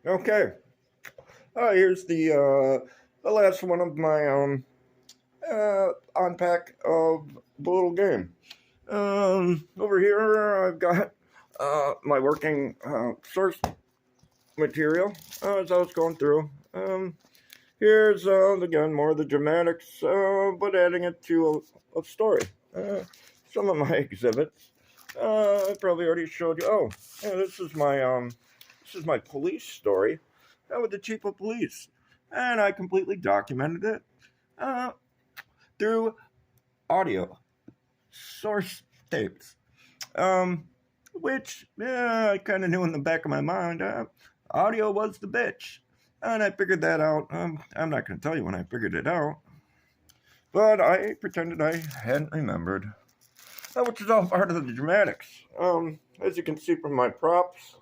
Okay. Here's the last one of my unpack of the little game. Over here I've got my working source material as I was going through. Here's again more of the dramatics, but adding it to a story. Some of my exhibits. I probably already showed you. Oh, yeah, this is my police story with the chief of police, and I completely documented it uh, through audio source tapes. Um, which I kind of knew in the back of my mind. Audio was the bitch, and I figured that out. I'm not going to tell you when I figured it out, but I pretended I hadn't remembered, which is all part of the dramatics. As you can see from my props,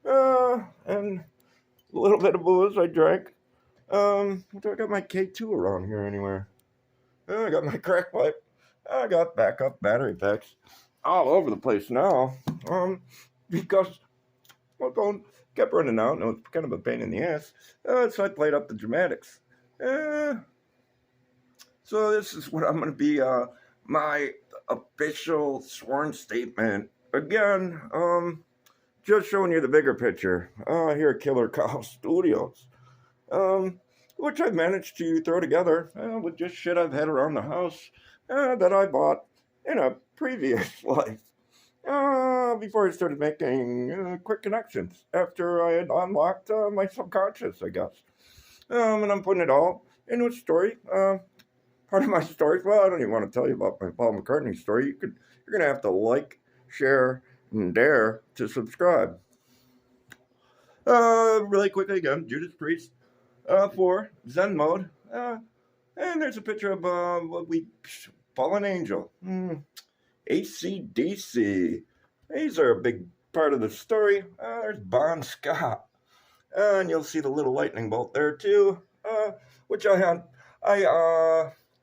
and a little bit of booze I drank. Do I got my K2 around here anywhere? I got my crack pipe. I got backup battery packs all over the place now. Because my phone kept running out and it was kind of a pain in the ass. So I played up the dramatics. So this is what I'm going to be my official sworn statement. Again, just showing you the bigger picture here at Killer Cow Studios. Which I've managed to throw together with just shit I've had around the house that I bought in a previous life. Before I started making quick connections after I had unlocked my subconscious, I guess. And I'm putting it all into a story. Part of my story. Well, I don't even want to tell you about my Paul McCartney story. You're gonna have to like, share, and dare to subscribe. Really quickly again, Judas Priest for Zen mode. And there's a picture of what we Fallen Angel. AC/DC. These are a big part of the story. There's Bon Scott. And you'll see the little lightning bolt there too, which I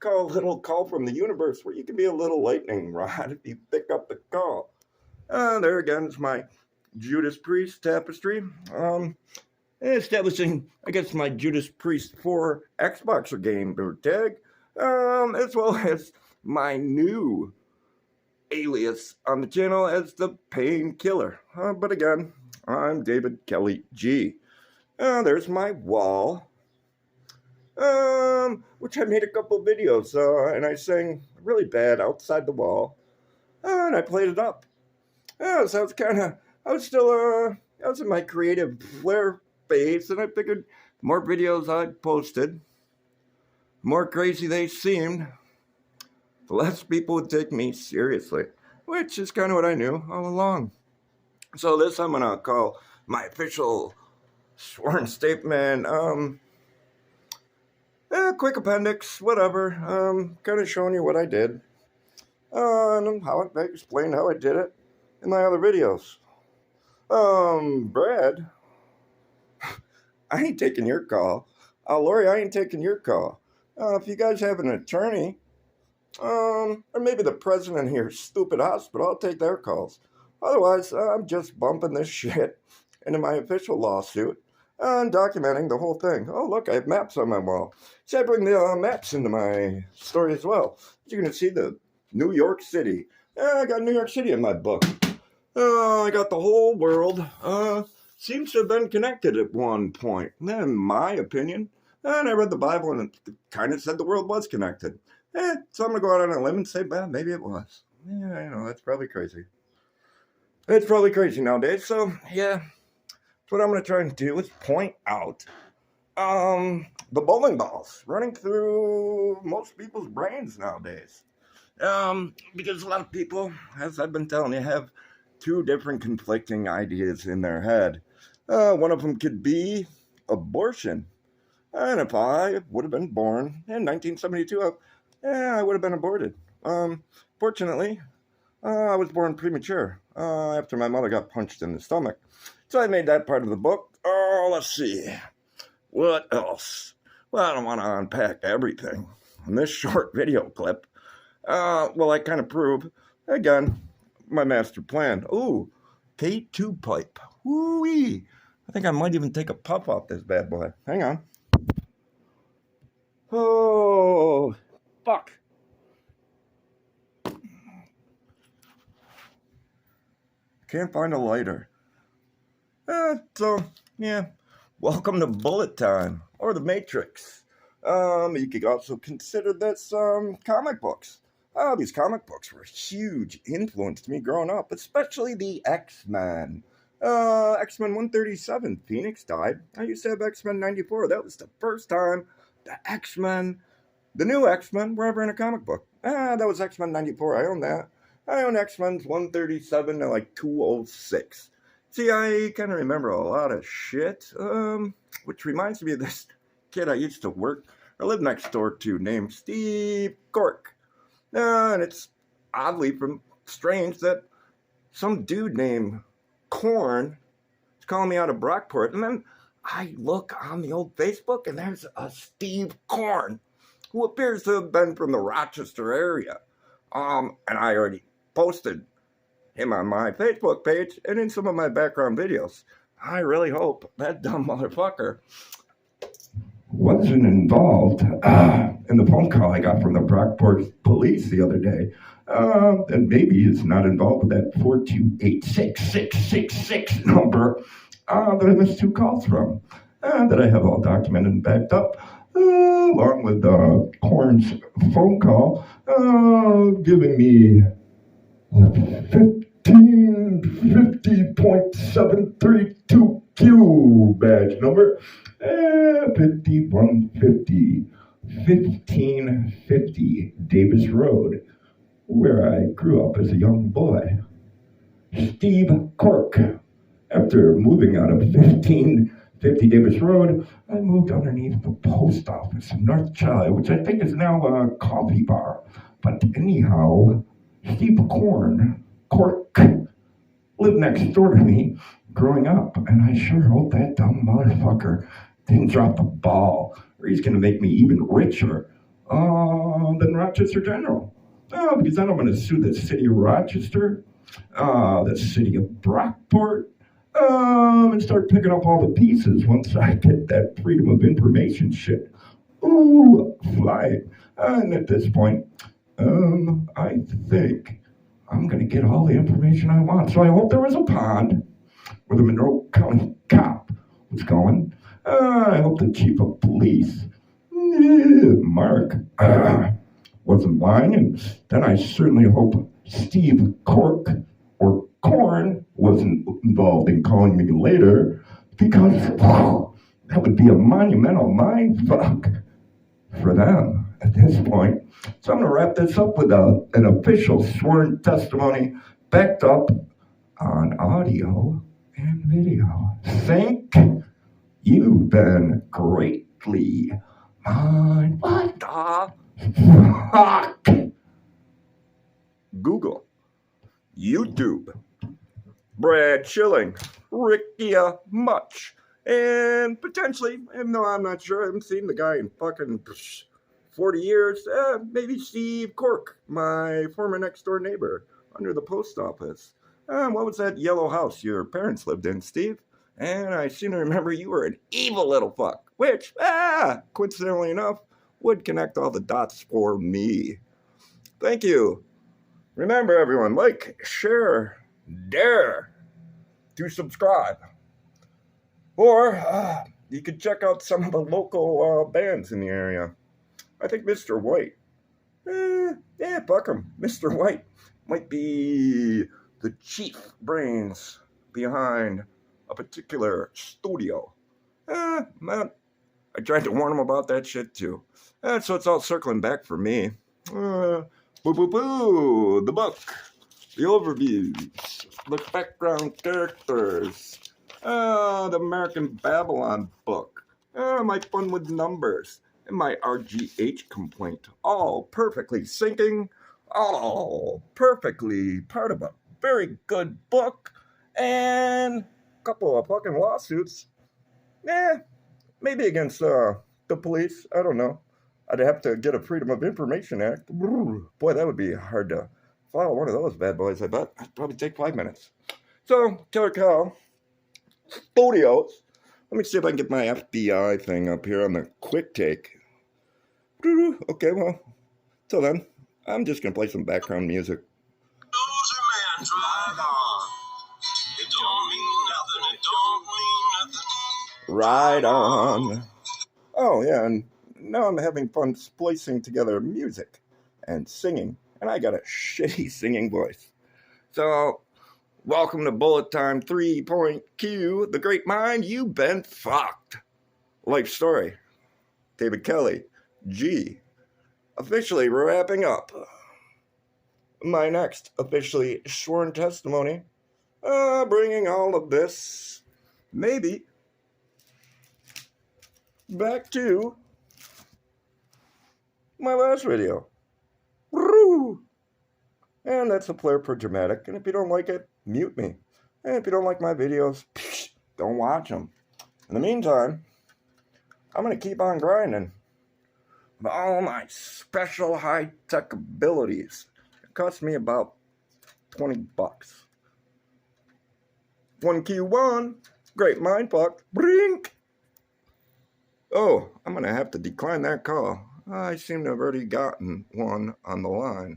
call a little call from the universe, where you can be a little lightning rod if you pick up the call. There again is my Judas Priest tapestry. Establishing, I guess, my Judas Priest 4 Xboxer game tag, as well as my new alias on the channel as the Painkiller. But again, I'm David Kelly G. There's my wall, which I made a couple videos, and I sang really bad outside the wall, and I played it up. So it's I was in my creative flair phase, and I figured more videos I posted, the more crazy they seemed, the less people would take me seriously, which is kind of what I knew all along. So this I'm gonna call my official sworn statement. Quick appendix, whatever. Kind of showing you what I did, and how I explained how I did it in my other videos. Brad, I ain't taking your call. Lori, I ain't taking your call. If you guys have an attorney, or maybe the president here, stupid hospital, I'll take their calls. Otherwise, I'm just bumping this shit into my official lawsuit and documenting the whole thing. Oh, look, I have maps on my wall. So I bring the maps into my story as well. You're going to see the New York City. I got New York City in my book. I got the whole world. Seems to have been connected at one point, in my opinion. And I read the Bible, and it kind of said the world was connected. So I'm going to go out on a limb and say, well, maybe it was. Yeah, I know, that's probably crazy. It's probably crazy nowadays. So, yeah, that's what I'm going to try and do is point out the bowling balls running through most people's brains nowadays. Because a lot of people, as I've been telling you, have two different conflicting ideas in their head. One of them could be abortion. And if I would have been born in 1972, I would have been aborted. Fortunately, I was born premature after my mother got punched in the stomach. So I made that part of the book. Oh, let's see. What else? Well, I don't want to unpack everything in this short video clip. Well, I kind of prove, again, my master plan. Ooh, K2 pipe. Woo-wee. I think I might even take a puff off this bad boy. Hang on. Oh, fuck. Can't find a lighter. So, yeah. Welcome to Bullet Time, or The Matrix. You could also consider this comic books. These comic books were a huge influence to me growing up, especially the X-Men. X-Men 137, Phoenix died. I used to have X-Men 94. That was the first time the X-Men, the new X-Men, were ever in a comic book. That was X-Men 94. I own that. I own X-Men 137 to like 206. See, I kind of remember a lot of shit, which reminds me of this kid I used to work or live next door to named Steve Korn. And it's oddly strange that some dude named Korn is calling me out of Brockport. And then I look on the old Facebook and there's a Steve Korn who appears to have been from the Rochester area. And I already posted him on my Facebook page and in some of my background videos. I really hope that dumb motherfucker wasn't involved in the phone call I got from the Brockport police the other day. And maybe he's not involved with that 4286666 number that I missed 2 calls from, that I have all documented and backed up, along with Korn's phone call, giving me 1550.732Q badge number, 1550 Davis Road, where I grew up as a young boy. Steve Korn. After moving out of 1550 Davis Road, I moved underneath the post office in North Charlie, which I think is now a coffee bar. But anyhow, Steve Korn, Cork, lived next door to me growing up, and I sure hope that dumb motherfucker didn't drop the ball, or he's going to make me even richer than Rochester General. Because then I'm going to sue the city of Rochester, the city of Brockport, and start picking up all the pieces once I get that freedom of information shit. Ooh, flying. And at this point, I think I'm going to get all the information I want. So I hope there was a pond where the Monroe County cop was going. I hope the chief of police, Mark, wasn't lying. And then I certainly hope Steve Korn or Korn wasn't involved in calling me later, because that would be a monumental mindfuck for them at this point. So I'm going to wrap this up with an official sworn testimony backed up on audio and video. Thank you've been greatly mine. What the fuck? Google, YouTube, Brad Schilling, Rickia Much, and potentially, even though I'm not sure, I haven't seen the guy in fucking 40 years, maybe Steve Korn, my former next door neighbor under the post office. What was that yellow house your parents lived in, Steve? And I seem to remember you were an evil little fuck, which, coincidentally enough, would connect all the dots for me. Thank you. Remember, everyone, like, share, dare to subscribe. Or you could check out some of the local bands in the area. I think Mr. White, fuck him. Mr. White might be the chief brains behind a particular studio. Man, I tried to warn him about that shit too. So it's all circling back for me. The book, the overviews, the background characters, the American Babylon book, my fun with numbers, and my RGH complaint, all perfectly syncing, all perfectly part of a very good book, and a couple of fucking lawsuits. Maybe against the police, I don't know. I'd have to get a Freedom of Information Act. Boy, that would be hard to follow one of those bad boys, I bet. It'd probably take 5 minutes. So, Killer Cow, Studios. Let me see if I can get my FBI thing up here on the quick take. Okay, well, till then, I'm just going to play some background music. Right on. Oh, yeah, and now I'm having fun splicing together music and singing, and I got a shitty singing voice. So, welcome to Bullet Time 3 Q, the great mind, you've been fucked. Life story. David Kelly, G. Officially wrapping up. My next officially sworn testimony, bringing all of this, maybe, back to my last video. Woo! And that's a player for dramatic. And if you don't like it, mute me. And if you don't like my videos, don't watch them. In the meantime, I'm going to keep on grinding with all my special high-tech abilities. It cost me about $20. 1Q1, great mind fuck, brink. Oh, I'm going to have to decline that call. I seem to have already gotten one on the line.